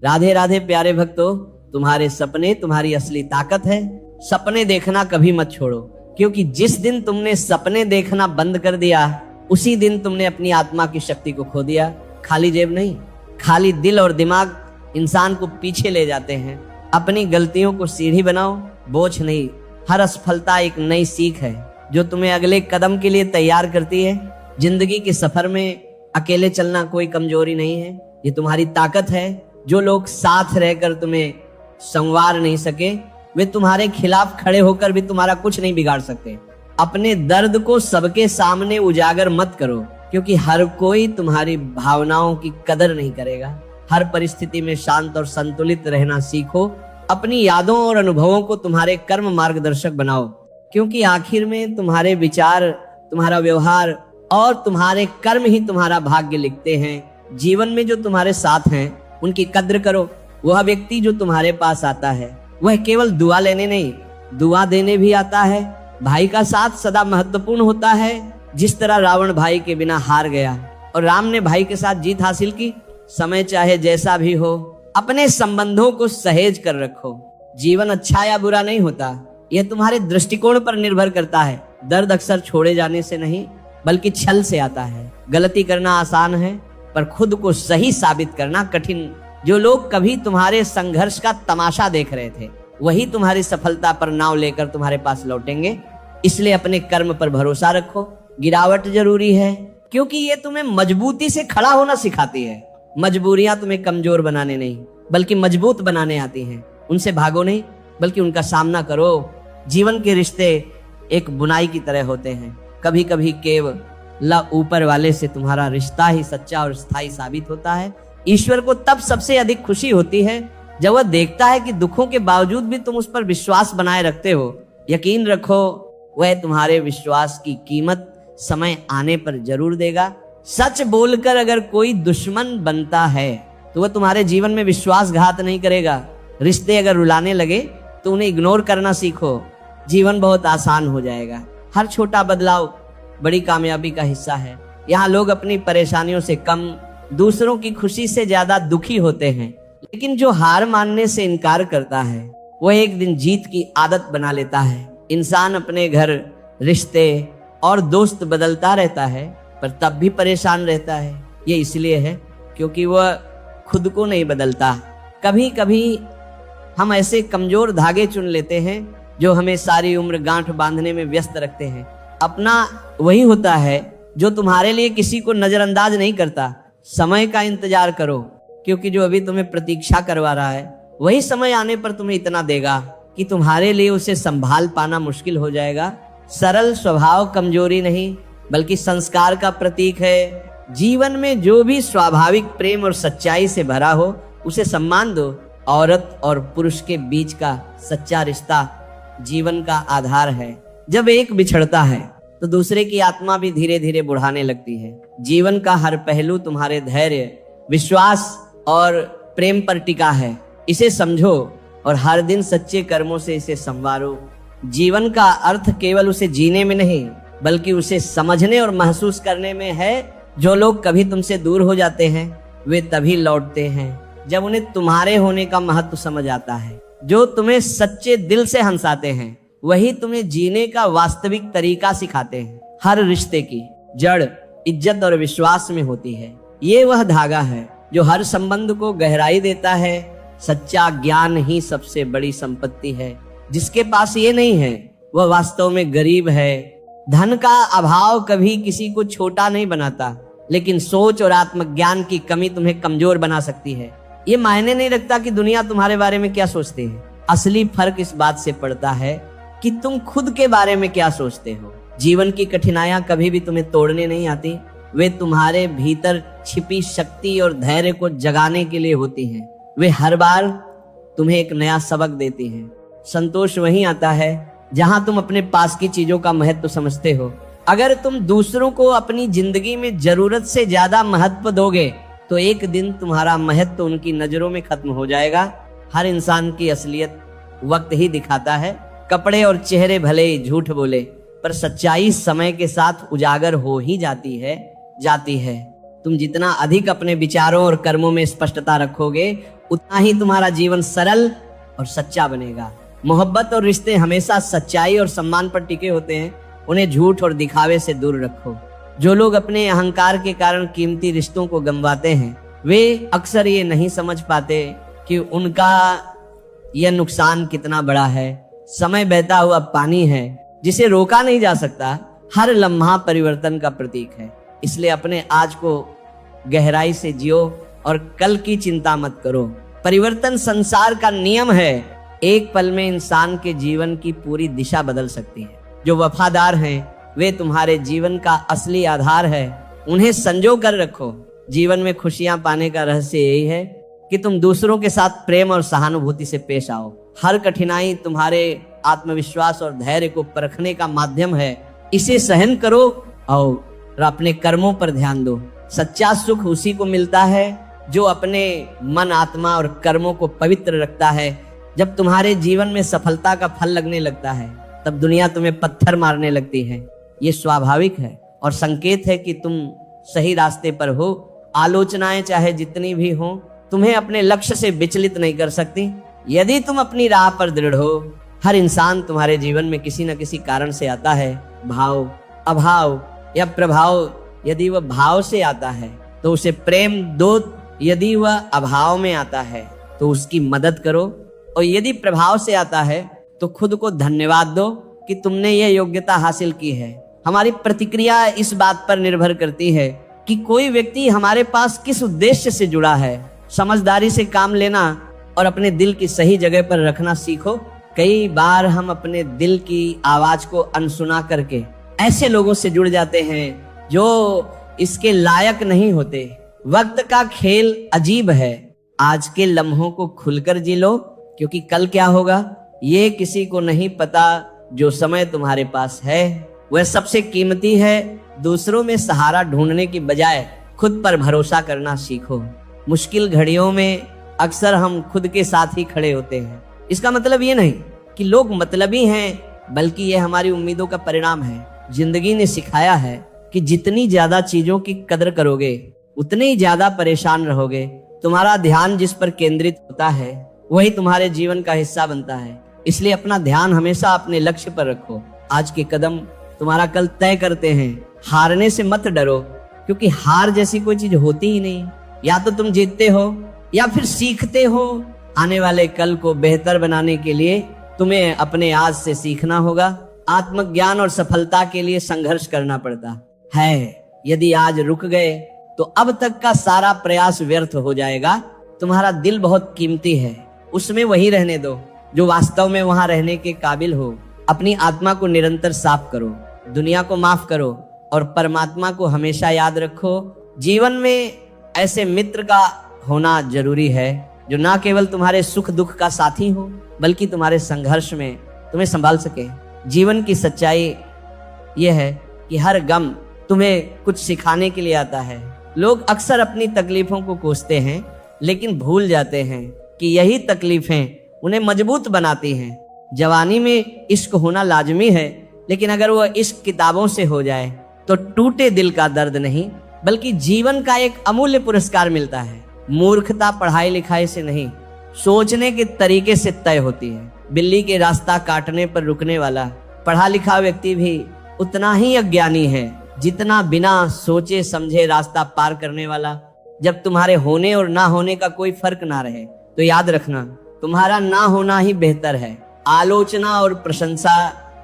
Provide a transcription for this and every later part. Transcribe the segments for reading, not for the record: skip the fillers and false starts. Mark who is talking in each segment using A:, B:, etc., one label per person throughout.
A: राधे राधे प्यारे भक्तों, तुम्हारे सपने तुम्हारी असली ताकत है। सपने देखना कभी मत छोड़ो, क्योंकि जिस दिन तुमने सपने देखना बंद कर दिया उसी दिन तुमने अपनी आत्मा की शक्ति को खो दिया। खाली जेब नहीं, खाली दिल और दिमाग इंसान को पीछे ले जाते हैं। अपनी गलतियों को सीढ़ी बनाओ, बोझ नहीं। हर असफलता एक नई सीख है जो तुम्हें अगले कदम के लिए तैयार करती है। जिंदगी के सफर में अकेले चलना कोई कमजोरी नहीं है, ये तुम्हारी ताकत है। जो लोग साथ रहकर तुम्हें संवार नहीं सके, वे तुम्हारे खिलाफ खड़े होकर भी तुम्हारा कुछ नहीं बिगाड़ सकते। अपने दर्द को सबके सामने उजागर मत करो, क्योंकि हर कोई तुम्हारी भावनाओं की कदर नहीं करेगा। हर परिस्थिति में शांत और संतुलित रहना सीखो। अपनी यादों और अनुभवों को तुम्हारे कर्म मार्गदर्शक बनाओ, क्योंकि आखिर में तुम्हारे विचार, तुम्हारा व्यवहार और तुम्हारे कर्म ही तुम्हारा भाग्य लिखते हैं। जीवन में जो तुम्हारे साथ हैं उनकी कद्र करो। वह व्यक्ति जो तुम्हारे पास आता है वह केवल दुआ लेने नहीं, दुआ देने भी आता है। भाई का साथ सदा महत्वपूर्ण होता है। जिस तरह रावण भाई के बिना हार गया और राम ने भाई के साथ जीत हासिल की। समय चाहे जैसा भी हो, अपने संबंधों को सहेज कर रखो। जीवन अच्छा या बुरा नहीं होता, यह तुम्हारे दृष्टिकोण पर निर्भर करता है। दर्द अक्सर छोड़े जाने से नहीं बल्कि छल से आता है। गलती करना आसान है, पर खुद को सही साबित करना कठिन। जो लोग कभी तुम्हारे संघर्ष का तमाशा देख रहे थे वही तुम्हारी सफलता पर नाव लेकर तुम्हारे पास लौटेंगे। इसलिए अपने कर्म पर भरोसा रखो। गिरावट जरूरी है, क्योंकि ये तुम्हें मजबूती से खड़ा होना सिखाती है। मजबूरियां तुम्हें कमजोर बनाने नहीं बल्कि मजबूत बनाने आती हैं। उनसे भागो नहीं बल्कि उनका सामना करो। जीवन के रिश्ते एक बुनाई की तरह होते हैं। कभी कभी केवल ऊपर वाले से तुम्हारा रिश्ता ही सच्चा और स्थायी साबित होता है। ईश्वर को तब सबसे अधिक खुशी होती है जब वह देखता है कि दुखों के बावजूद भी तुम उस पर विश्वास बनाए रखते हो। यकीन रखो, वह तुम्हारे विश्वास की कीमत समय आने पर जरूर देगा। सच बोलकर अगर कोई दुश्मन बनता है तो वह तुम्हारे जीवन में विश्वासघात नहीं करेगा। रिश्ते अगर रुलाने लगे तो उन्हें इग्नोर करना सीखो। जीवन बहुत आसान हो जाएगा। हर छोटा बदलाव बड़ी कामयाबी का हिस्सा है। यहाँ लोग अपनी परेशानियों से कम, दूसरों की खुशी से ज्यादा दुखी होते हैं। लेकिन जो हार मानने से इनकार करता है वह एक दिन जीत की आदत बना लेता है। इंसान अपने घर, रिश्ते और दोस्त बदलता रहता है, पर तब भी परेशान रहता है। ये इसलिए है क्योंकि वह खुद को नहीं बदलता। कभी कभी हम ऐसे कमजोर धागे चुन लेते हैं जो हमें सारी उम्र गांठ बांधने में व्यस्त रखते हैं। अपना वही होता है जो तुम्हारे लिए किसी को नजरअंदाज नहीं करता। समय का इंतजार करो, क्योंकि जो अभी तुम्हें प्रतीक्षा करवा रहा है वही समय आने पर तुम्हें इतना देगा कि तुम्हारे लिए उसे संभाल पाना मुश्किल हो जाएगा। सरल स्वभाव कमजोरी नहीं बल्कि संस्कार का प्रतीक है। जीवन में जो भी स्वाभाविक प्रेम और सच्चाई से भरा हो उसे सम्मान दो। औरत और पुरुष के बीच का सच्चा रिश्ता जीवन का आधार है। जब एक बिछड़ता है तो दूसरे की आत्मा भी धीरे धीरे बुढ़ाने लगती है। जीवन का हर पहलू तुम्हारे धैर्य, विश्वास और प्रेम पर टिका है। इसे समझो और हर दिन सच्चे कर्मों से इसे संवारो। जीवन का अर्थ केवल उसे जीने में नहीं बल्कि उसे समझने और महसूस करने में है। जो लोग कभी तुमसे दूर हो जाते हैं वे तभी लौटते हैं जब उन्हें तुम्हारे होने का महत्व समझ आता है। जो तुम्हें सच्चे दिल से हंसाते हैं वही तुम्हें जीने का वास्तविक तरीका सिखाते हैं। हर रिश्ते की जड़ इज्जत और विश्वास में होती है। ये वह धागा है जो हर संबंध को गहराई देता है। सच्चा ज्ञान ही सबसे बड़ी संपत्ति है। जिसके पास ये नहीं है वह वास्तव में गरीब है। धन का अभाव कभी किसी को छोटा नहीं बनाता, लेकिन सोच और आत्मज्ञान की कमी तुम्हें कमजोर बना सकती है। ये मायने नहीं रखता कि दुनिया तुम्हारे बारे में क्या सोचती है। असली फर्क इस बात से पड़ता है कि तुम खुद के बारे में क्या सोचते हो। जीवन की कठिनाइयां कभी भी तुम्हें तोड़ने नहीं आती, वे तुम्हारे भीतर छिपी शक्ति और धैर्य को जगाने के लिए होती हैं। वे हर बार तुम्हें एक नया सबक देती हैं। संतोष वहीं आता है जहां तुम अपने पास की चीजों का महत्व समझते हो। अगर तुम दूसरों को अपनी जिंदगी में जरूरत से ज्यादा महत्व दोगे तो एक दिन तुम्हारा महत्व उनकी नजरों में खत्म हो जाएगा। हर इंसान की असलियत वक्त ही दिखाता है। कपड़े और चेहरे भले ही झूठ बोले, पर सच्चाई समय के साथ उजागर हो ही जाती है। तुम जितना अधिक अपने विचारों और कर्मों में स्पष्टता रखोगे उतना ही तुम्हारा जीवन सरल और सच्चा बनेगा। मोहब्बत और रिश्ते हमेशा सच्चाई और सम्मान पर टिके होते हैं। उन्हें झूठ और दिखावे से दूर रखो। जो लोग अपने अहंकार के कारण कीमती रिश्तों को गंवाते हैं, वे अक्सर ये नहीं समझ पाते कि उनका यह नुकसान कितना बड़ा है। समय बहता हुआ पानी है जिसे रोका नहीं जा सकता। हर लम्हा परिवर्तन का प्रतीक है। इसलिए अपने आज को गहराई से जियो और कल की चिंता मत करो। परिवर्तन संसार का नियम है। एक पल में इंसान के जीवन की पूरी दिशा बदल सकती है। जो वफादार हैं वे तुम्हारे जीवन का असली आधार है। उन्हें संजो कर रखो। जीवन में खुशियां पाने का रहस्य यही है कि तुम दूसरों के साथ प्रेम और सहानुभूति से पेश आओ। हर कठिनाई तुम्हारे आत्मविश्वास और धैर्य को परखने का माध्यम है। इसे सहन करो और अपने कर्मों पर ध्यान दो। सच्चा सुख उसी को मिलता है जो अपने मन, आत्मा और कर्मों को पवित्र रखता है। जब तुम्हारे जीवन में सफलता का फल लगने लगता है तब दुनिया तुम्हें पत्थर मारने लगती है। ये स्वाभाविक है और संकेत है कि तुम सही रास्ते पर हो। आलोचनाएं चाहे जितनी भी हो तुम्हें अपने लक्ष्य से विचलित नहीं कर सकती यदि तुम अपनी राह पर दृढ़ हो। हर इंसान तुम्हारे जीवन में किसी न किसी कारण से आता है। भाव, अभाव या प्रभाव यदि वह भाव से आता है तो उसे प्रेम दो। यदि वह अभाव में आता है तो उसकी मदद करो और यदि प्रभाव से आता है तो खुद को धन्यवाद दो कि तुमने यह योग्यता हासिल की है। हमारी प्रतिक्रिया इस बात पर निर्भर करती है कि कोई व्यक्ति हमारे पास किस उद्देश्य से जुड़ा है। समझदारी से काम लेना और अपने दिल की सही जगह पर रखना सीखो। कई बार हम अपने दिल की आवाज को अनसुना करके ऐसे लोगों से जुड़ जाते हैं जो इसके लायक नहीं होते। वक्त का खेल अजीब है। आज के लम्हों को खुलकर जी लो क्योंकि कल क्या होगा ये किसी को नहीं पता। जो समय तुम्हारे पास है वह सबसे कीमती है। दूसरों में सहारा ढूंढने की बजाय खुद पर भरोसा करना सीखो। मुश्किल घड़ियों में अक्सर हम खुद के साथ ही खड़े होते हैं। इसका मतलब ये नहीं कि लोग मतलबी हैं, बल्कि यह हमारी उम्मीदों का परिणाम है। जिंदगी ने सिखाया है कि जितनी ज्यादा चीजों की कदर करोगे उतने ही ज्यादा परेशान रहोगे। तुम्हारा ध्यान जिस पर केंद्रित होता है वही तुम्हारे जीवन का हिस्सा बनता है। इसलिए अपना ध्यान हमेशा अपने लक्ष्य पर रखो। आज के कदम तुम्हारा कल तय करते हैं। हारने से मत डरो क्योंकि हार जैसी कोई चीज होती ही नहीं। या तो तुम जीतते हो या फिर सीखते हो। आने वाले कल को बेहतर बनाने के लिए तुम्हें अपने आज से सीखना होगा। आत्मज्ञान और सफलता के लिए संघर्ष करना पड़ता है। यदि आज रुक गए तो अब तक का सारा प्रयास व्यर्थ हो जाएगा। तुम्हारा दिल बहुत कीमती है, उसमें वही रहने दो जो वास्तव में वहां रहने के काबिल हो। अपनी आत्मा को निरंतर साफ करो, दुनिया को माफ करो और परमात्मा को हमेशा याद रखो। जीवन में ऐसे मित्र का होना जरूरी है जो ना केवल तुम्हारे सुख दुख का साथी हो बल्कि तुम्हारे संघर्ष में तुम्हें संभाल सके। जीवन की सच्चाई यह है कि हर गम तुम्हें कुछ सिखाने के लिए आता है। लोग अक्सर अपनी तकलीफों को कोसते हैं लेकिन भूल जाते हैं कि यही तकलीफें उन्हें मजबूत बनाती हैं। जवानी में इश्क होना लाजमी है, लेकिन अगर वह इश्क किताबों से हो जाए तो टूटे दिल का दर्द नहीं बल्कि जीवन का एक अमूल्य पुरस्कार मिलता है। मूर्खता पढ़ाई लिखाई से नहीं, सोचने के तरीके से तय होती है। बिल्ली के रास्ता काटने पर रुकने वाला पढ़ा लिखा व्यक्ति भी उतना ही अज्ञानी है जितना बिना सोचे समझे रास्ता पार करने वाला। जब तुम्हारे होने और ना होने का कोई फर्क ना रहे तो याद रखना तुम्हारा ना होना ही बेहतर है। आलोचना और प्रशंसा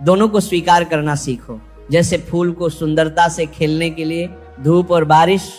A: दोनों को स्वीकार करना सीखो। जैसे फूल को सुंदरता से खिलने के लिए धूप और बारिश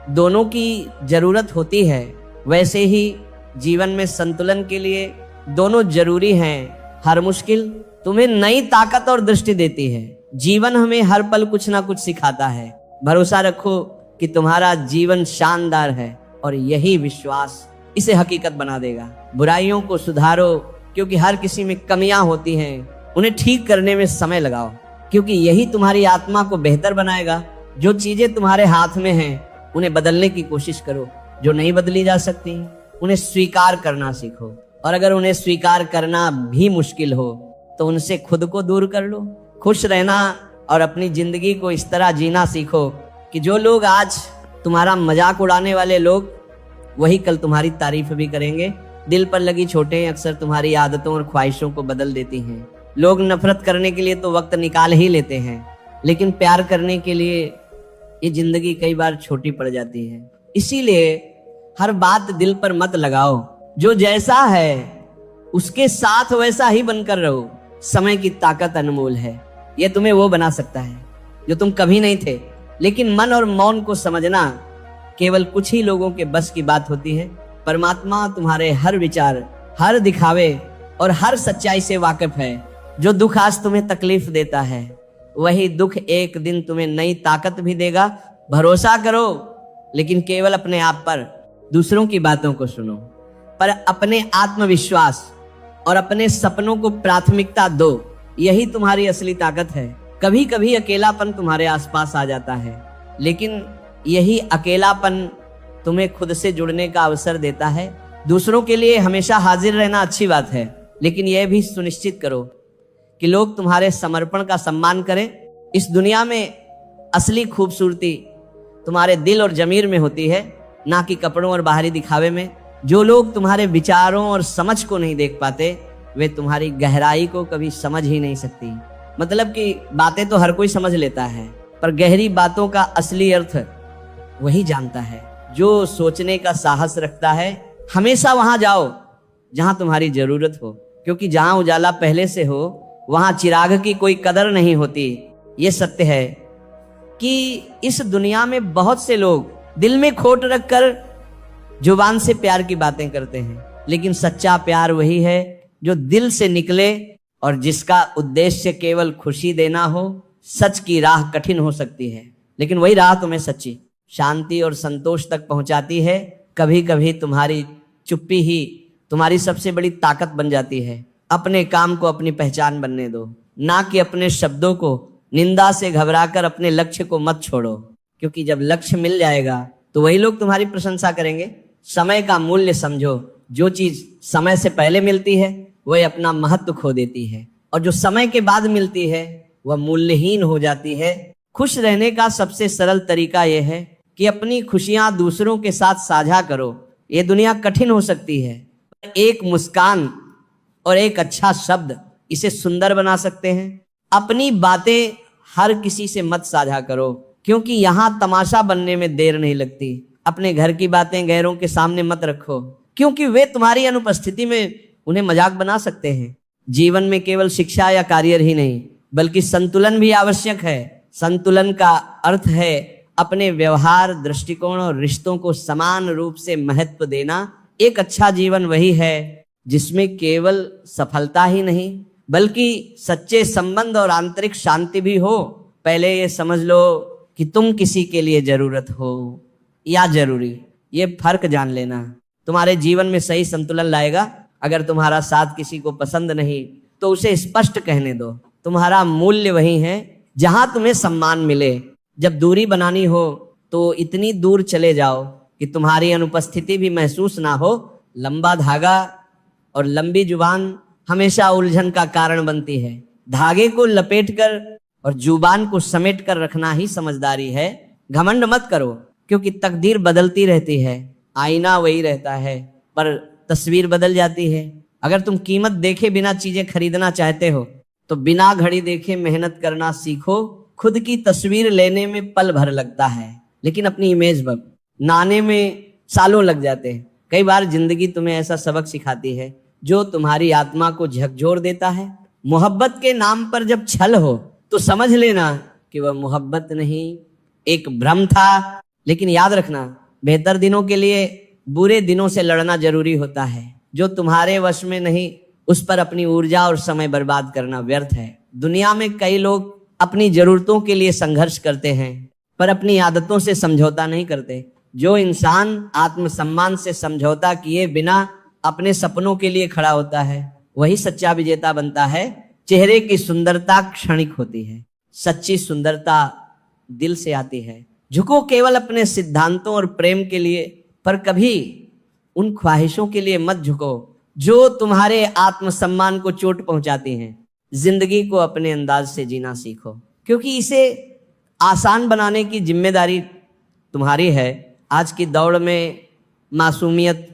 A: दोनों की जरूरत होती है, वैसे ही जीवन में संतुलन के लिए दोनों जरूरी हैं। हर मुश्किल तुम्हें नई ताकत और दृष्टि देती है। जीवन हमें हर पल कुछ ना कुछ सिखाता है। भरोसा रखो कि तुम्हारा जीवन शानदार है और यही विश्वास इसे हकीकत बना देगा। बुराइयों को सुधारो क्योंकि हर किसी में कमियां होती हैं। उन्हें ठीक करने में समय लगाओ क्योंकि यही तुम्हारी आत्मा को बेहतर बनाएगा। जो चीजें तुम्हारे हाथ में हैं उन्हें बदलने की कोशिश करो। जो नहीं बदली जा सकती उन्हें स्वीकार करना सीखो और अगर उन्हें स्वीकार करना भी मुश्किल हो तो उनसे खुद को दूर कर लो। खुश रहना और अपनी जिंदगी को इस तरह जीना सीखो कि जो लोग आज तुम्हारा मजाक उड़ाने वाले लोग वही कल तुम्हारी तारीफ भी करेंगे। दिल पर लगी चोटें अक्सर तुम्हारी आदतों और ख्वाहिशों को बदल देती हैं। लोग नफरत करने के लिए तो वक्त निकाल ही लेते हैं, लेकिन प्यार करने के लिए ये जिंदगी कई बार छोटी पड़ जाती है। इसीलिए हर बात दिल पर मत लगाओ। जो जैसा है उसके साथ वैसा ही बनकर रहो। समय की ताकत अनमोल है, यह तुम्हें वो बना सकता है जो तुम कभी नहीं थे। लेकिन मन और मौन को समझना केवल कुछ ही लोगों के बस की बात होती है। परमात्मा तुम्हारे हर विचार, हर दिखावे और हर सच्चाई से वाकिफ है। जो दुख आज तुम्हें तकलीफ देता है, वही दुख एक दिन तुम्हें नई ताकत भी देगा। भरोसा करो, लेकिन केवल अपने आप पर। दूसरों की बातों को सुनो, पर अपने आत्मविश्वास और अपने सपनों को प्राथमिकता दो। यही तुम्हारी असली ताकत है। कभी कभी अकेलापन तुम्हारे आसपास आ जाता है, लेकिन यही अकेलापन तुम्हें खुद से जुड़ने का अवसर देता है। दूसरों के लिए हमेशा हाजिर रहना अच्छी बात है, लेकिन यह भी सुनिश्चित करो कि लोग तुम्हारे समर्पण का सम्मान करें। इस दुनिया में असली खूबसूरती तुम्हारे दिल और जमीर में होती है, ना कि कपड़ों और बाहरी दिखावे में। जो लोग तुम्हारे विचारों और समझ को नहीं देख पाते, वे तुम्हारी गहराई को कभी समझ ही नहीं सकती। मतलब कि बातें तो हर कोई समझ लेता है, पर गहरी बातों का असली अर्थ वही जानता है। जो सोचने का साहस रखता है, हमेशा वहां जाओ जहां तुम्हारी जरूरत हो, क्योंकि जहां उजाला पहले से हो वहां चिराग की कोई कदर नहीं होती। ये सत्य है कि इस दुनिया में बहुत से लोग दिल में खोट रखकर जुबान से प्यार की बातें करते हैं, लेकिन सच्चा प्यार वही है जो दिल से निकले और जिसका उद्देश्य केवल खुशी देना हो। सच की राह कठिन हो सकती है, लेकिन वही राह तुम्हें सच्ची शांति और संतोष तक पहुंचाती है। कभी कभी तुम्हारी चुप्पी ही तुम्हारी सबसे बड़ी ताकत बन जाती है। अपने काम को अपनी पहचान बनने दो, ना कि अपने शब्दों को निंदा से घबराकर अपने लक्ष्य को मत छोड़ो, क्योंकि जब लक्ष्य मिल जाएगा तो वही लोग तुम्हारी प्रशंसा करेंगे। समय का मूल्य समझो। जो चीज समय से पहले मिलती है वह अपना महत्व खो देती है, और जो समय के बाद मिलती है वह मूल्यहीन हो जाती है। खुश रहने का सबसे सरल तरीका यह है कि अपनी खुशियां दूसरों के साथ साझा करो। ये दुनिया कठिन हो सकती है, एक मुस्कान और एक अच्छा शब्द इसे सुंदर बना सकते हैं। अपनी बातें हर किसी से मत साझा करो, क्योंकि यहाँ तमाशा बनने में देर नहीं लगती। अपने घर की बातें गैरों के सामने मत रखो, क्योंकि वे तुम्हारी अनुपस्थिति में उन्हें मजाक बना सकते हैं। जीवन में केवल शिक्षा या करियर ही नहीं, बल्कि संतुलन भी आवश्यक है। संतुलन का अर्थ है अपने व्यवहार, दृष्टिकोण और रिश्तों को समान रूप से महत्व देना। एक अच्छा जीवन वही है जिसमें केवल सफलता ही नहीं, बल्कि सच्चे संबंध और आंतरिक शांति भी हो। पहले ये समझ लो कि तुम किसी के लिए जरूरत हो या जरूरी, ये फर्क जान लेना तुम्हारे जीवन में सही संतुलन लाएगा। अगर तुम्हारा साथ किसी को पसंद नहीं तो उसे स्पष्ट कहने दो। तुम्हारा मूल्य वही है जहां तुम्हें सम्मान मिले। जब दूरी बनानी हो तो इतनी दूर चले जाओ कि तुम्हारी अनुपस्थिति भी महसूस ना हो। लंबा धागा और लंबी जुबान हमेशा उलझन का कारण बनती है। धागे को लपेटकर और जुबान को समेट कर रखना ही समझदारी है। घमंड मत करो, क्योंकि तकदीर बदलती रहती है, आईना वही रहता है, पर तस्वीर बदल जाती है। अगर तुम कीमत देखे बिना चीजें खरीदना चाहते हो तो बिना घड़ी देखे मेहनत करना सीखो। खुद की तस्वीर लेने में पल भर लगता है, लेकिन अपनी इमेज बनाने में सालों लग जाते हैं। कई बार जिंदगी तुम्हें ऐसा सबक सिखाती है जो तुम्हारी आत्मा को झकझोर देता है। मोहब्बत के नाम पर जब छल हो तो समझ लेना कि वह मोहब्बत नहीं, एक भ्रम था। लेकिन याद रखना, बेहतर दिनों के लिए बुरे दिनों से लड़ना जरूरी होता है। जो तुम्हारे वश में नहीं, उस पर अपनी ऊर्जा और समय बर्बाद करना व्यर्थ है। दुनिया में कई लोग अपनी जरूरतों के लिए संघर्ष करते हैं, पर अपनी आदतों से समझौता नहीं करते। जो इंसान आत्मसम्मान से समझौता किए बिना अपने सपनों के लिए खड़ा होता है, वही सच्चा विजेता बनता है। चेहरे की सुंदरता क्षणिक होती है, सच्ची सुंदरता दिल से आती है। झुको केवल अपने सिद्धांतों और प्रेम के लिए, पर कभी उन ख्वाहिशों के लिए मत झुको जो तुम्हारे आत्मसम्मान को चोट पहुंचाती हैं। जिंदगी को अपने अंदाज से जीना सीखो, क्योंकि इसे आसान बनाने की जिम्मेदारी तुम्हारी है। आज की दौड़ में मासूमियत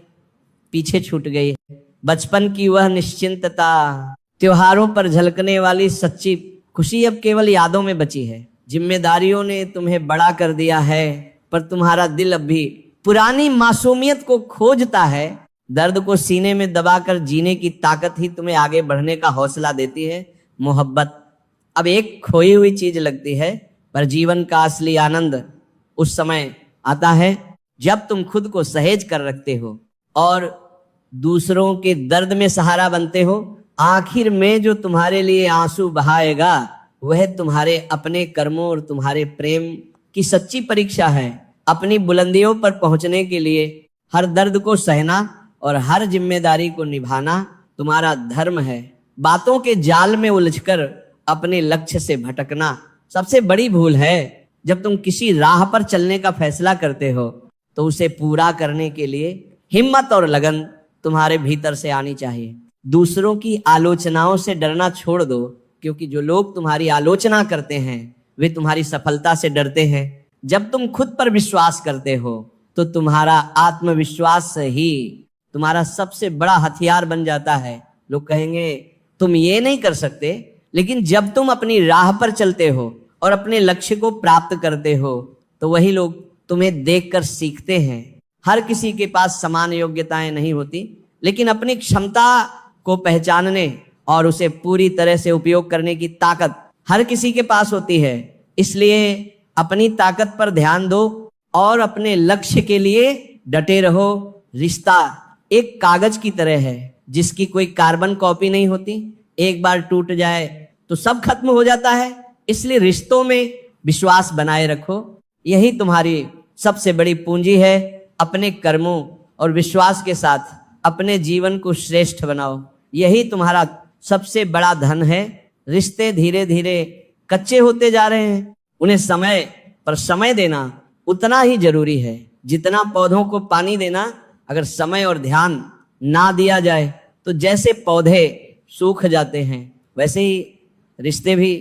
A: पीछे छूट गई है। बचपन की वह निश्चिंतता, त्योहारों पर झलकने वाली सच्ची खुशी अब केवल यादों में बची है। जिम्मेदारियों ने तुम्हें बड़ा कर दिया है, पर तुम्हारा दिल अब भी पुरानी मासूमियत को खोजता है। दर्द को सीने में दबाकर जीने की ताकत ही तुम्हें आगे बढ़ने का हौसला देती है। मोहब्बत अब एक खोई हुई चीज लगती है, पर जीवन का असली आनंद उस समय आता है जब तुम खुद को सहेज कर रखते हो और दूसरों के दर्द में सहारा बनते हो। आखिर में जो तुम्हारे लिए आंसू बहाएगा वह तुम्हारे अपने कर्मों और तुम्हारे प्रेम की सच्ची परीक्षा है। अपनी बुलंदियों पर पहुंचने के लिए हर दर्द को सहना और हर जिम्मेदारी को निभाना तुम्हारा धर्म है। बातों के जाल में उलझकर अपने लक्ष्य से भटकना सबसे बड़ी भूल है। जब तुम किसी राह पर चलने का फैसला करते हो तो उसे पूरा करने के लिए हिम्मत और लगन तुम्हारे भीतर से आनी चाहिए। दूसरों की आलोचनाओं से डरना छोड़ दो, क्योंकि जो लोग तुम्हारी आलोचना करते हैं वे तुम्हारी सफलता से डरते हैं। जब तुम खुद पर विश्वास करते हो तो तुम्हारा आत्मविश्वास ही तुम्हारा सबसे बड़ा हथियार बन जाता है। लोग कहेंगे तुम ये नहीं कर सकते, लेकिन जब तुम अपनी राह पर चलते हो और अपने लक्ष्य को प्राप्त करते हो तो वही लोग तुम्हें देखकर सीखते हैं। हर किसी के पास समान योग्यताएं नहीं होती, लेकिन अपनी क्षमता को पहचानने और उसे पूरी तरह से उपयोग करने की ताकत हर किसी के पास होती है। इसलिए अपनी ताकत पर ध्यान दो और अपने लक्ष्य के लिए डटे रहो। रिश्ता एक कागज की तरह है जिसकी कोई कार्बन कॉपी नहीं होती। एक बार टूट जाए तो सब खत्म हो जाता है। इसलिए रिश्तों में विश्वास बनाए रखो, यही तुम्हारी सबसे बड़ी पूंजी है। अपने कर्मों और विश्वास के साथ अपने जीवन को श्रेष्ठ बनाओ, यही तुम्हारा सबसे बड़ा धन है। रिश्ते धीरे धीरे कच्चे होते जा रहे हैं, उन्हें समय पर समय देना उतना ही जरूरी है जितना पौधों को पानी देना। अगर समय और ध्यान ना दिया जाए तो जैसे पौधे सूख जाते हैं वैसे ही रिश्ते भी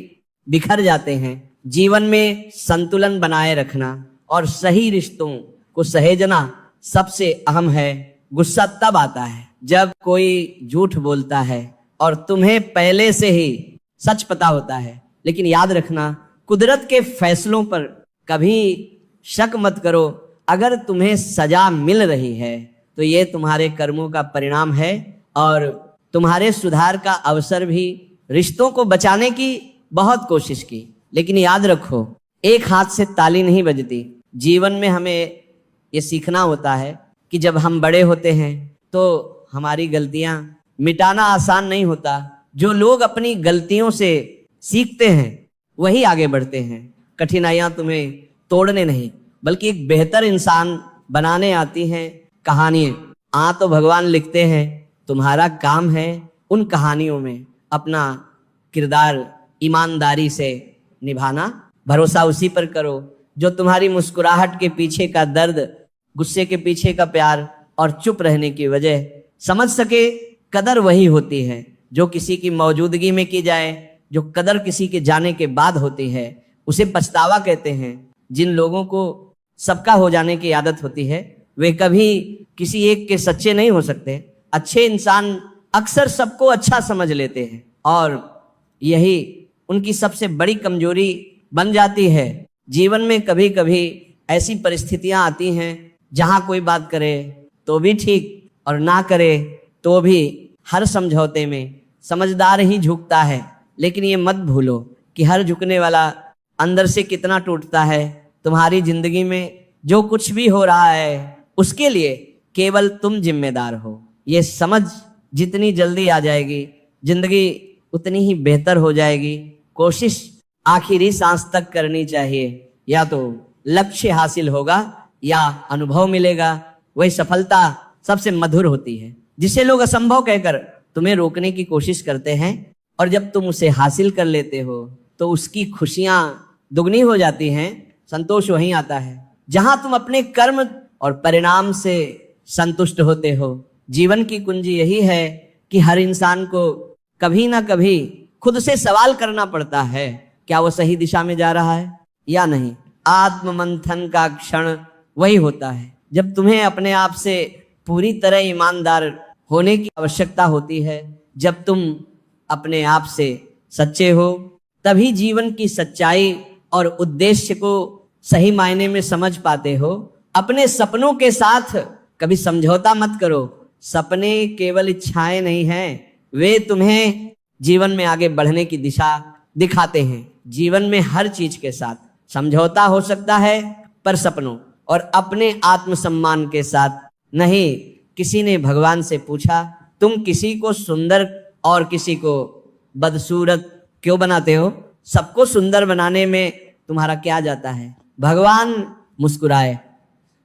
A: बिखर जाते हैं। जीवन में संतुलन बनाए रखना और सही रिश्तों को सहेजना सबसे अहम है। गुस्सा तब आता है जब कोई झूठ बोलता है और तुम्हें पहले से ही सच पता होता है। लेकिन याद रखना, कुदरत के फैसलों पर कभी शक मत करो। अगर तुम्हें सजा मिल रही है तो ये तुम्हारे कर्मों का परिणाम है और तुम्हारे सुधार का अवसर भी। रिश्तों को बचाने की बहुत कोशिश की, लेकिन याद रखो एक हाथ से ताली नहीं बजती। जीवन में हमें ये सीखना होता है कि जब हम बड़े होते हैं तो हमारी गलतियां मिटाना आसान नहीं होता। जो लोग अपनी गलतियों से सीखते हैं वही आगे बढ़ते हैं। कठिनाइयां तुम्हें तोड़ने नहीं बल्कि एक बेहतर इंसान बनाने आती हैं। कहानियां तो भगवान लिखते हैं, तुम्हारा काम है उन कहानियों में अपना किरदार ईमानदारी से निभाना। भरोसा उसी पर करो जो तुम्हारी मुस्कुराहट के पीछे का दर्द, गुस्से के पीछे का प्यार और चुप रहने की वजह समझ सके। कदर वही होती है जो किसी की मौजूदगी में की जाए। जो कदर किसी के जाने के बाद होती है उसे पछतावा कहते हैं। जिन लोगों को सबका हो जाने की आदत होती है वे कभी किसी एक के सच्चे नहीं हो सकते। अच्छे इंसान अक्सर सबको अच्छा समझ लेते हैं और यही उनकी सबसे बड़ी कमजोरी बन जाती है। जीवन में कभी कभी ऐसी परिस्थितियां आती हैं जहां कोई बात करे तो भी ठीक और ना करे तो भी हर समझौते में समझदार ही झुकता है। लेकिन ये मत भूलो कि हर झुकने वाला अंदर से कितना टूटता है। तुम्हारी जिंदगी में जो कुछ भी हो रहा है उसके लिए केवल तुम जिम्मेदार हो। ये समझ जितनी जल्दी आ जाएगी जिंदगी उतनी ही बेहतर हो जाएगी। कोशिश आखिरी सांस तक करनी चाहिए। या तो लक्ष्य हासिल होगा या अनुभव मिलेगा। वही सफलता सबसे मधुर होती है जिसे लोग असंभव कहकर तुम्हें रोकने की कोशिश करते हैं, और जब तुम उसे हासिल कर लेते हो तो उसकी खुशियां दुगनी हो जाती हैं। संतोष वहीं आता है जहां तुम अपने कर्म और परिणाम से संतुष्ट होते हो। जीवन की कुंजी यही है कि हर इंसान को कभी ना कभी खुद से सवाल करना पड़ता है, क्या वो सही दिशा में जा रहा है या नहीं। आत्म मंथन का क्षण वही होता है जब तुम्हें अपने आप से पूरी तरह ईमानदार होने की आवश्यकता होती है, जब तुम अपने आप से सच्चे हो, तभी जीवन की सच्चाई और उद्देश्य को सही मायने में समझ पाते हो। अपने सपनों के साथ कभी समझौता मत करो। सपने केवल इच्छाएं नहीं हैं, वे तुम्हें जीवन में आगे बढ़ने की दिशा दिखाते हैं। जीवन में हर चीज के साथ समझौता हो सकता है, पर सपनों और अपने आत्मसम्मान के साथ नहीं। किसी ने भगवान से पूछा, तुम किसी को सुंदर और किसी को बदसूरत क्यों बनाते हो? सबको सुंदर बनाने में तुम्हारा क्या जाता है? भगवान मुस्कुराए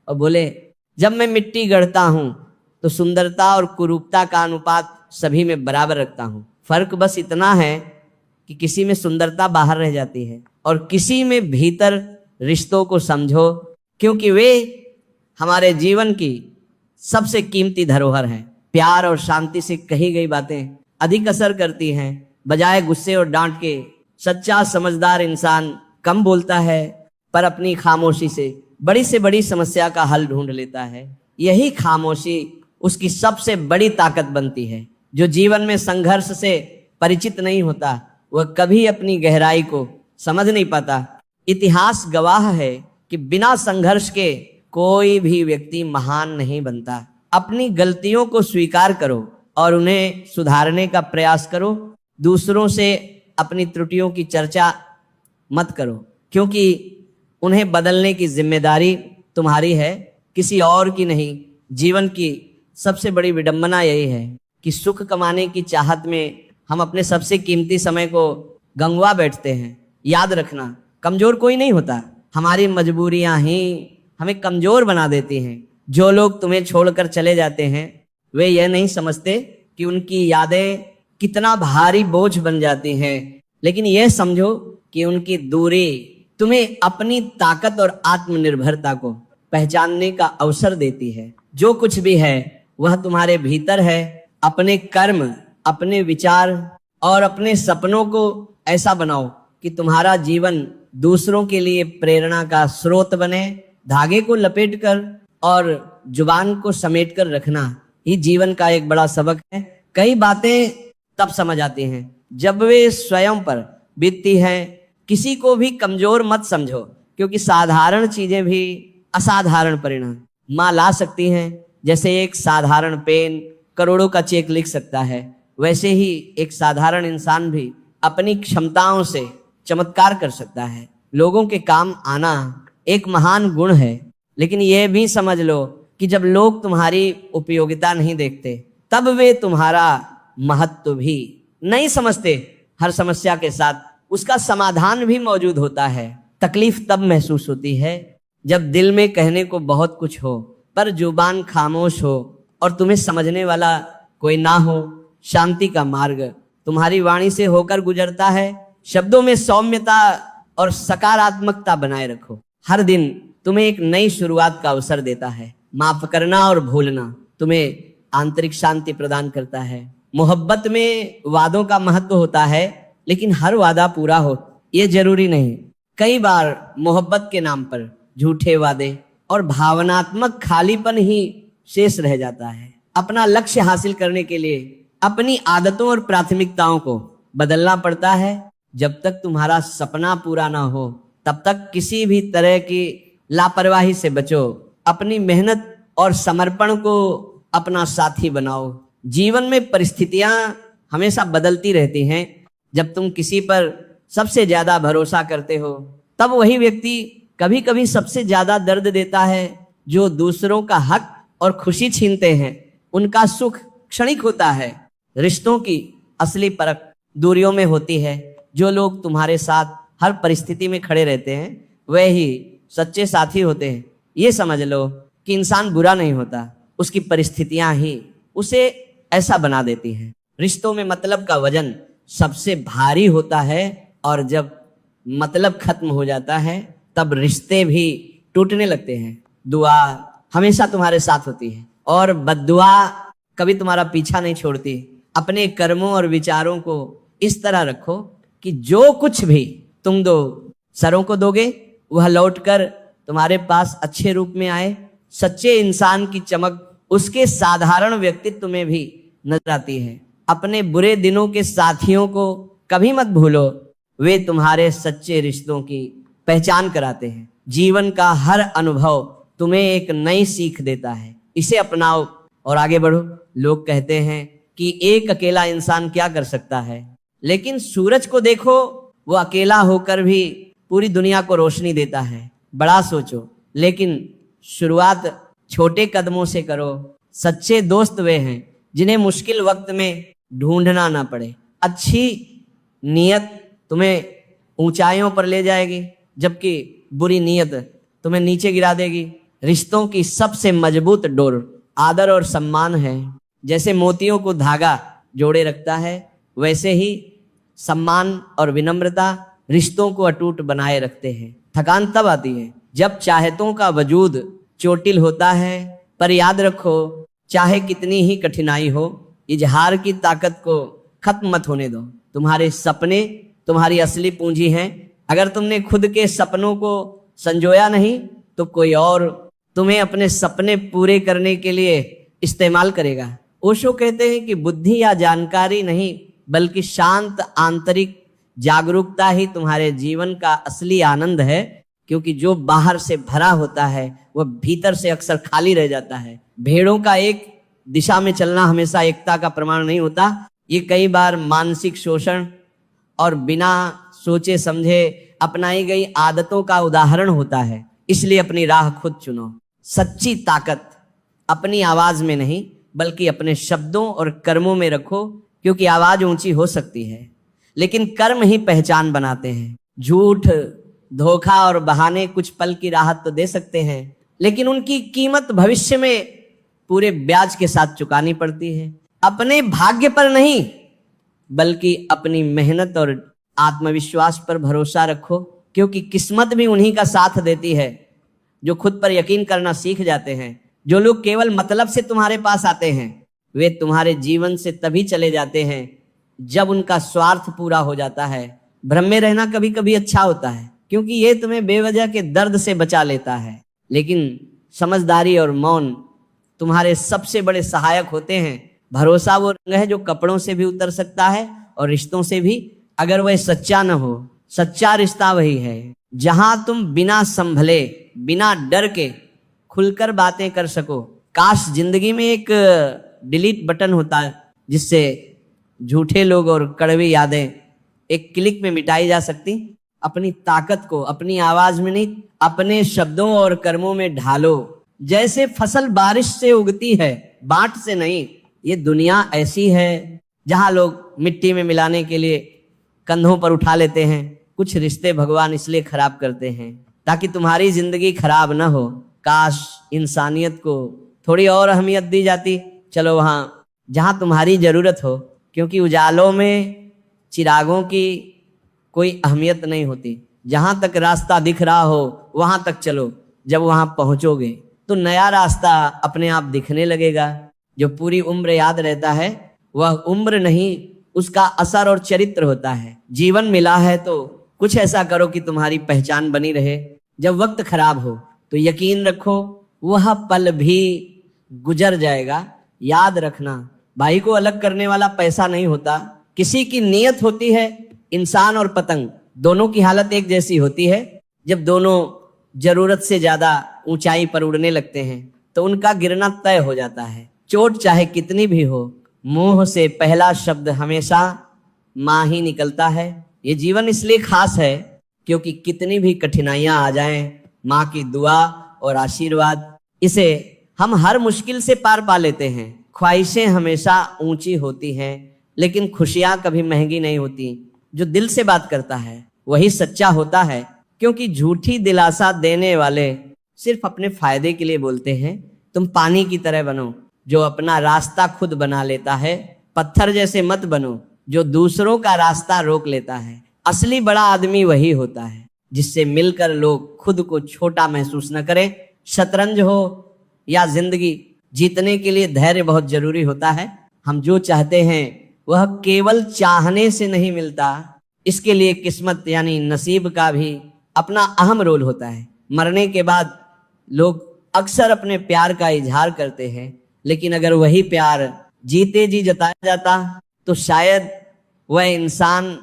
A: और बोले, जब मैं मिट्टी गढ़ता हूं तो सुंदरता और कुरूपता का अनुपात सभी में बराबर रखता हूं। फर्क बस इतना है कि किसी में सुंदरता बाहर रह जाती है और किसी में भीतर। रिश्तों को समझो, क्योंकि वे हमारे जीवन की सबसे कीमती धरोहर हैं। प्यार और शांति से कही गई बातें अधिक असर करती हैं, बजाय गुस्से और डांट के। सच्चा समझदार इंसान कम बोलता है, पर अपनी खामोशी से बड़ी समस्या का हल ढूंढ लेता है। यही खामोशी उसकी सबसे बड़ी ताकत बनती है। जो जीवन में संघर्ष से परिचित नहीं होता, वह कभी अपनी गहराई को समझ नहीं पाता। इतिहास गवाह है कि बिना संघर्ष के कोई भी व्यक्ति महान नहीं बनता। अपनी गलतियों को स्वीकार करो और उन्हें सुधारने का प्रयास करो। दूसरों से अपनी त्रुटियों की चर्चा मत करो, क्योंकि उन्हें बदलने की जिम्मेदारी तुम्हारी है, किसी और की नहीं। जीवन की सबसे बड़ी विडंबना यही है कि सुख कमाने की चाहत में हम अपने सबसे कीमती समय को गंवा बैठते हैं। याद रखना, कमजोर कोई नहीं होता, हमारी मजबूरियां ही हमें कमजोर बना देती हैं। जो लोग तुम्हें छोड़कर चले जाते हैं, वे यह नहीं समझते कि उनकी यादें कितना भारी बोझ बन जाती हैं, लेकिन यह समझो कि उनकी दूरी तुम्हें अपनी ताकत और आत्मनिर्भरता को पहचानने का अवसर देती है। जो कुछ भी है वह तुम्हारे भीतर है। अपने कर्म, अपने विचार और अपने सपनों को ऐसा बनाओ कि तुम्हारा जीवन दूसरों के लिए प्रेरणा का स्रोत बने। धागे को लपेटकर और जुबान को समेटकर रखना ही जीवन का एक बड़ा सबक है। कई बातें तब समझ आती हैं जब वे स्वयं पर बीतती हैं। किसी को भी कमजोर मत समझो, क्योंकि साधारण चीजें भी असाधारण परिणाम ला सकती हैं। जैसे एक साधारण पेन करोड़ों का चेक लिख सकता है, वैसे ही एक साधारण इंसान भी अपनी क्षमताओं से चमत्कार कर सकता है। लोगों के काम आना एक महान गुण है, लेकिन यह भी समझ लो कि जब लोग तुम्हारी उपयोगिता नहीं देखते, तब वे तुम्हारा महत्व भी नहीं समझते। हर समस्या के साथ उसका समाधान भी मौजूद होता है। तकलीफ तब महसूस होती है जब दिल में कहने को बहुत कुछ हो, पर जुबान खामोश हो और तुम्हें समझने वाला कोई ना हो। शांति का मार्ग तुम्हारी वाणी से होकर गुजरता है। शब्दों में सौम्यता और सकारात्मकता बनाए रखो। हर दिन तुम्हें एक नई शुरुआत का अवसर देता है। माफ करना और भूलना तुम्हें आंतरिक शांति प्रदान करता है। मोहब्बत में वादों का महत्व होता है, लेकिन हर वादा पूरा हो ये जरूरी नहीं। कई बार मोहब्बत के नाम पर झूठे वादे और भावनात्मक खालीपन ही शेष रह जाता है। अपना लक्ष्य हासिल करने के लिए अपनी आदतों और प्राथमिकताओं को बदलना पड़ता है। जब तक तुम्हारा सपना पूरा ना हो, तब तक किसी भी तरह की लापरवाही से बचो। अपनी मेहनत और समर्पण को अपना साथी बनाओ। जीवन में परिस्थितियां हमेशा बदलती रहती हैं। जब तुम किसी पर सबसे ज्यादा भरोसा करते हो, तब वही व्यक्ति कभी कभी सबसे ज्यादा दर्द देता है। जो दूसरों का हक और खुशी छीनते हैं, उनका सुख क्षणिक होता है। रिश्तों की असली परख दूरियों में होती है। जो लोग तुम्हारे साथ हर परिस्थिति में खड़े रहते हैं, वे ही सच्चे साथी होते हैं। ये समझ लो कि इंसान बुरा नहीं होता, उसकी परिस्थितियां ही उसे ऐसा बना देती हैं। रिश्तों में मतलब का वजन सबसे भारी होता है, और जब मतलब खत्म हो जाता है, तब रिश्ते भी टूटने लगते हैं। दुआ हमेशा तुम्हारे साथ होती है, और बद्दुआ कभी तुम्हारा पीछा नहीं छोड़ती। अपने कर्मों और विचारों को इस तरह रखो कि जो कुछ भी तुम दो सरों को दोगे, वह लौटकर तुम्हारे पास अच्छे रूप में आए। सच्चे इंसान की चमक उसके साधारण व्यक्तित्व में भी नजर आती है। अपने बुरे दिनों के साथियों को कभी मत भूलो, वे तुम्हारे सच्चे रिश्तों की पहचान कराते हैं। जीवन का हर अनुभव तुम्हें एक नई सीख देता है, इसे अपनाओ और आगे बढ़ो। लोग कहते हैं कि एक अकेला इंसान क्या कर सकता है, लेकिन सूरज को देखो, वो अकेला होकर भी पूरी दुनिया को रोशनी देता है। बड़ा सोचो, लेकिन शुरुआत छोटे कदमों से करो। सच्चे दोस्त वे हैं जिन्हें मुश्किल वक्त में ढूंढना ना पड़े। अच्छी नीयत तुम्हें ऊंचाइयों पर ले जाएगी, जबकि बुरी नीयत तुम्हें नीचे गिरा देगी। रिश्तों की सबसे मजबूत डोर आदर और सम्मान है। जैसे मोतियों को धागा जोड़े रखता है, वैसे ही सम्मान और विनम्रता रिश्तों को अटूट बनाए रखते हैं। थकान तब आती है जब चाहतों का वजूद चोटिल होता है, पर याद रखो, चाहे कितनी ही कठिनाई हो, इजहार की ताकत को खत्म मत होने दो। तुम्हारे सपने तुम्हारी असली पूंजी हैं। अगर तुमने खुद के सपनों को संजोया नहीं, तो कोई और तुम्हें अपने सपने पूरे करने के लिए इस्तेमाल करेगा। ओशो कहते हैं कि बुद्धि या जानकारी नहीं, बल्कि शांत आंतरिक जागरूकता ही तुम्हारे जीवन का असली आनंद है, क्योंकि जो बाहर से भरा होता है वह भीतर से अक्सर खाली रह जाता है। भेड़ों का एक दिशा में चलना हमेशा एकता का प्रमाण नहीं होता, ये कई बार मानसिक शोषण और बिना सोचे समझे अपनाई गई आदतों का उदाहरण होता है। इसलिए अपनी राह खुद चुनो। सच्ची ताकत अपनी आवाज में नहीं, बल्कि अपने शब्दों और कर्मों में रखो, क्योंकि आवाज ऊंची हो सकती है, लेकिन कर्म ही पहचान बनाते हैं। झूठ, धोखा और बहाने कुछ पल की राहत तो दे सकते हैं, लेकिन उनकी कीमत भविष्य में पूरे ब्याज के साथ चुकानी पड़ती है। अपने भाग्य पर नहीं, बल्कि अपनी मेहनत और आत्मविश्वास पर भरोसा रखो, क्योंकि किस्मत भी उन्हीं का साथ देती है जो खुद पर यकीन करना सीख जाते हैं। जो लोग केवल मतलब से तुम्हारे पास आते हैं, वे तुम्हारे जीवन से तभी चले जाते हैं जब उनका स्वार्थ पूरा हो जाता है। भ्रम में रहना कभी कभी अच्छा होता है, क्योंकि ये तुम्हें बेवजह के दर्द से बचा लेता है, लेकिन समझदारी और मौन तुम्हारे सबसे बड़े सहायक होते हैं। भरोसा वो रंग है जो कपड़ों से भी उतर सकता है और रिश्तों से भी, अगर वह सच्चा न हो। सच्चा रिश्ता वही है जहां तुम बिना संभले, बिना डर के खुलकर बातें कर सको। काश जिंदगी में एक डिलीट बटन होता है, जिससे झूठे लोग और कड़वी यादें एक क्लिक में मिटाई जा सकती। अपनी ताकत को अपनी आवाज में नहीं, अपने शब्दों और कर्मों में ढालो। जैसे फसल बारिश से उगती है, बाट से नहीं। ये दुनिया ऐसी है जहां लोग मिट्टी में मिलाने के लिए कंधों पर उठा लेते हैं। कुछ रिश्ते भगवान इसलिए खराब करते हैं ताकि तुम्हारी जिंदगी खराब ना हो। काश इंसानियत को थोड़ी और अहमियत दी जाती। चलो वहां जहां तुम्हारी जरूरत हो, क्योंकि उजालों में चिरागों की कोई अहमियत नहीं होती। जहां तक रास्ता दिख रहा हो वहां तक चलो। जब वहां पहुंचोगे तो नया रास्ता अपने आप दिखने लगेगा। जो पूरी उम्र याद रहता है वह उम्र नहीं, उसका असर और चरित्र होता है। जीवन मिला है तो कुछ ऐसा करो कि तुम्हारी पहचान बनी रहे। जब वक्त खराब हो तो यकीन रखो वह पल भी गुजर जाएगा। याद रखना, भाई को अलग करने वाला पैसा नहीं होता, किसी की नीयत होती है। इंसान और पतंग दोनों की हालत एक जैसी होती है। जब दोनों जरूरत से ज्यादा ऊंचाई पर उड़ने लगते हैं तो उनका गिरना तय हो जाता है। चोट चाहे कितनी भी हो, मुंह से पहला शब्द हमेशा मां ही निकलता है। ये जीवन इसलिए खास है क्योंकि कितनी भी कठिनाइयां आ जाएं, मां की दुआ और आशीर्वाद, इसे हम हर मुश्किल से पार पा लेते हैं। ख्वाहिशें हमेशा ऊंची होती हैं, लेकिन खुशियां कभी महंगी नहीं होती। जो दिल से बात करता है वही सच्चा होता है, क्योंकि झूठी दिलासा देने वाले सिर्फ अपने फायदे के लिए बोलते हैं। तुम पानी की तरह बनो जो अपना रास्ता खुद बना लेता है। पत्थर जैसे मत बनो जो दूसरों का रास्ता रोक लेता है। असली बड़ा आदमी वही होता है जिससे मिलकर लोग खुद को छोटा महसूस न करें। शतरंज हो या जिंदगी, जीतने के लिए धैर्य बहुत जरूरी होता है। हम जो चाहते हैं वह केवल चाहने से नहीं मिलता, इसके लिए किस्मत यानी नसीब का भी अपना अहम रोल होता है। मरने के बाद लोग अक्सर अपने प्यार का इजहार करते हैं, लेकिन अगर वही प्यार जीते जी जताया जाता तो शायद वह इंसान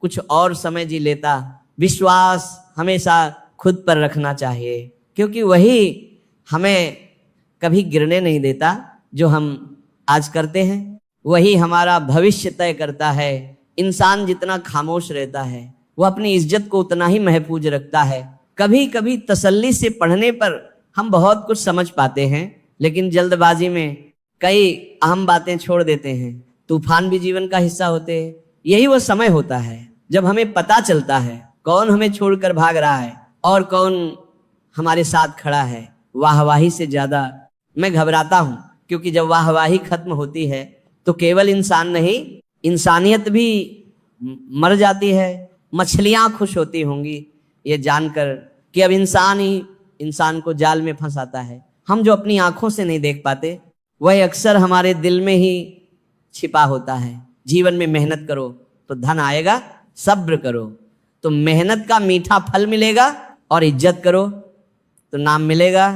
A: कुछ और समय जी लेता। विश्वास हमेशा खुद पर रखना चाहिए, क्योंकि वही हमें कभी गिरने नहीं देता। जो हम आज करते हैं वही हमारा भविष्य तय करता है। इंसान जितना खामोश रहता है वो अपनी इज्जत को उतना ही महफूज रखता है। कभी कभी तसल्ली से पढ़ने पर हम बहुत कुछ समझ पाते हैं, लेकिन जल्दबाजी में कई अहम बातें छोड़ देते हैं। तूफान भी जीवन का हिस्सा होते हैं। यही वो समय होता है जब हमें पता चलता है कौन हमें छोड़कर भाग रहा है और कौन हमारे साथ खड़ा है। वाहवाही से ज्यादा मैं घबराता हूं, क्योंकि जब वाहवाही खत्म होती है तो केवल इंसान नहीं, इंसानियत भी मर जाती है। मछलियां खुश होती होंगी ये जानकर कि अब इंसान ही इंसान को जाल में फंसाता है। हम जो अपनी आंखों से नहीं देख पाते वह अक्सर हमारे दिल में ही छिपा होता है। जीवन में मेहनत करो तो धन आएगा, सब्र करो तो मेहनत का मीठा फल मिलेगा, और इज्जत करो तो नाम मिलेगा।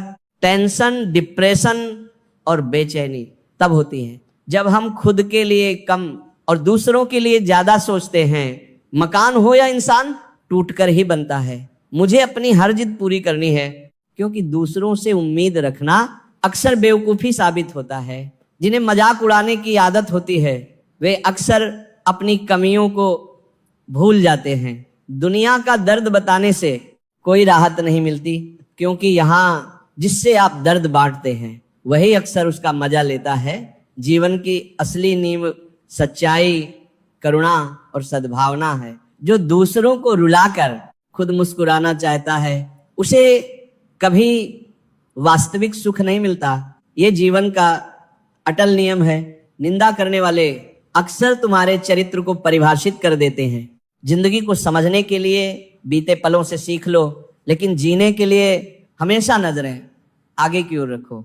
A: टेंशन, डिप्रेशन और बेचैनी तब होती है जब हम खुद के लिए कम और दूसरों के लिए ज्यादा सोचते हैं। मकान हो या इंसान टूटकर ही बनता है। मुझे अपनी हर जिद पूरी करनी है, क्योंकि दूसरों से उम्मीद रखना अक्सर बेवकूफी साबित होता है। जिन्हें मजाक उड़ाने की आदत होती है वे अक्सर अपनी कमियों को भूल जाते हैं। दुनिया का दर्द बताने से कोई राहत नहीं मिलती, क्योंकि यहाँ जिससे आप दर्द बांटते हैं वही अक्सर उसका मजा लेता है। जीवन की असली नींव सच्चाई, करुणा और सद्भावना है। जो दूसरों को रुलाकर खुद मुस्कुराना चाहता है उसे कभी वास्तविक सुख नहीं मिलता। ये जीवन का अटल नियम है। निंदा करने वाले अक्सर तुम्हारे चरित्र को परिभाषित कर देते हैं। जिंदगी को समझने के लिए बीते पलों से सीख लो, लेकिन जीने के लिए हमेशा नजरें आगे की ओर रखो।